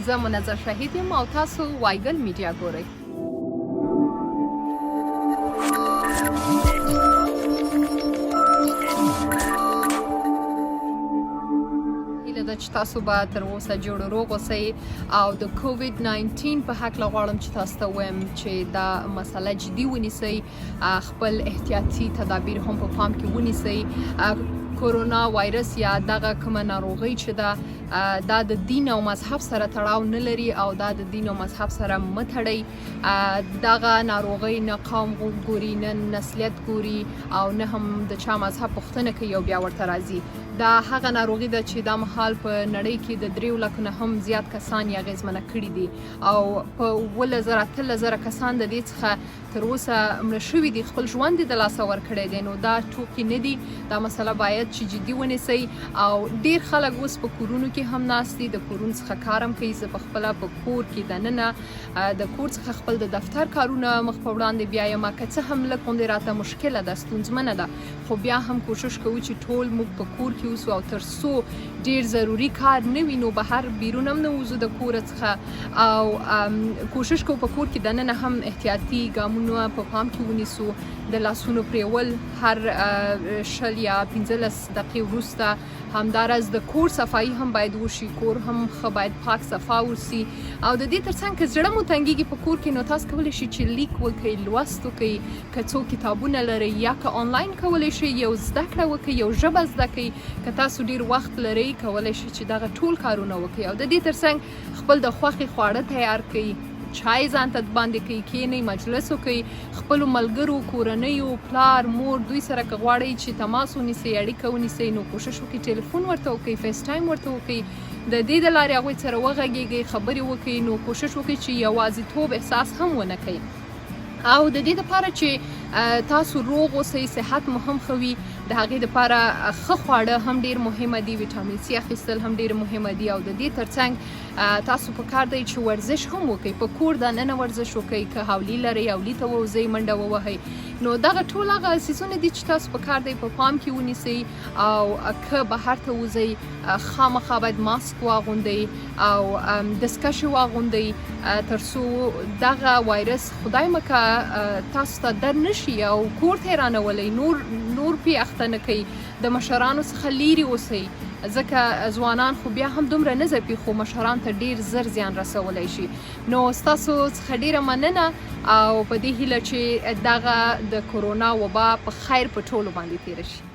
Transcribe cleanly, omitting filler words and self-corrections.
زه منظر شهید یم او تاسو وایګل میډیا ګورئ. هیله ده چې تاسو به تر اوسه جوړ روغ اوسئ او د کووډ 19 په هکله غواړم چې تاسو ته ووایم چې دا مسله جدي ونیسئ، خپل احتیاطي تدابیر هم په پام کې ونیسئ. کورونا وایرس یا دغه کومه ناروغي چې ده دا د دین او مذهب سره تړاو نه لري او دا د دین او مذهب سره مه تړئ. دغه ناروغي نه قوم ګوري، نه نسلیت ګوري او نه هم د چا مذهب پوښتنه کوي او بیا ورته راځي. دا هغه ناروغي ده چې دا مهال په نړۍ کې د 3 لکو نه هم زیات کسان یې اغېزمنه کړي دي او په 12,000 کسان د دې څخه تر اوسه مړه شوي دي، خپل ژوند یې د لاسه ورکړی دی. نو دا ټوکې نه دي، دا مسله باید چې جدي ونیسئ او ډیر خلک اوس په کورونو کې هم ناست دي، د کورونو څخه کار هم کوي. زه پخپله په کور کې دننه د کور څخه خپل د دفتر کارونه مخ په وړاندې بیایم، که څه هم لږ غوندې راته مشکله ده، ستونزمنه ده، خو بیا هم کوشش کوو چې ټول موږ په کور کې اوسو او تر څو ډیر ضروري کار نه وي نو بهر بیرون هم نه وځو د کوره څخه او کوشش کوو په کور کې دننه هم احتیاطي ګامونه په پام کې ونیسو. د لاسونو پریول هر 20 یا 15 دقیقې وروسته، همداراز د کور صفایي هم باید وشي، کور هم ښه باید پاک صفا وسي او د دې ترڅنګ که زړه مو تنګیږي په کور کې نو تاسو کولی شئ چې لیک وکړئ، لوست وکړئ، که څو کتابونه لرئ یا که آنلاین کولی شئ یو زده کړه وکړئ، یو ژبه زده کړئ. که تاسو ډیر وخت لرئ کولی شئ چې دغه ټول کارونه وکړئ او د دې ترڅنګ خپل د خوښې خواړه تیار کړئ، چای ځان ته باندې کوي، کینئ، مجلس وکړئ، خپلو ملګرو، کورنیو، پلار، مور، دوی سره که غواړئ چې تماس ونیسئ، اړیکه ونیسئ نو کوشش وکړئ ټلیفون ورته وکړئ، فیس ټایم ورته وکړئ، د دې د لارې هغوی سره وغږیږئ، خبرې وکړئ. نو کوشش وکړئ چې یوازیتوب احساس هم ونه کوئ او د دې لپاره چې تاسو روغ اوسئ، صحت مو هم ښه وي، د هغې لپاره ښه خواړه هم ډیر مهمه دي، ویټامین سي اخیستل هم ډیر مهمه دي او د دې ترڅنګ تاسو په کار دی چې ورزش هم وکړئ، په کور دننه ورزش وکړئ، که حولي لرئ حولي ته ووځئ، منډه ووهئ. نو دغه ټول هغه څیزونه دي چې تاسو په کار دی په پام کې ونیسئ او که بهر ته وځئ خامخا باید ماسک واغوندئ او دستکشې واغوندئ تر څو دغه وایرس خدای مکه تاسو ته در نشي او کور ته یې رانولئ، نور پې اخته نه کوي. د مشرانو څخه لیرې اوسئ ځکه ځوانان خو بیا هم دومره نه ځپي خو مشران ته ډیر زر زیان رسولی شي. نو ستاسو څخه ډیره مننه او په دې هیله چې دغه د کورونا وبا په خیر په ټولو باندې تیره شي.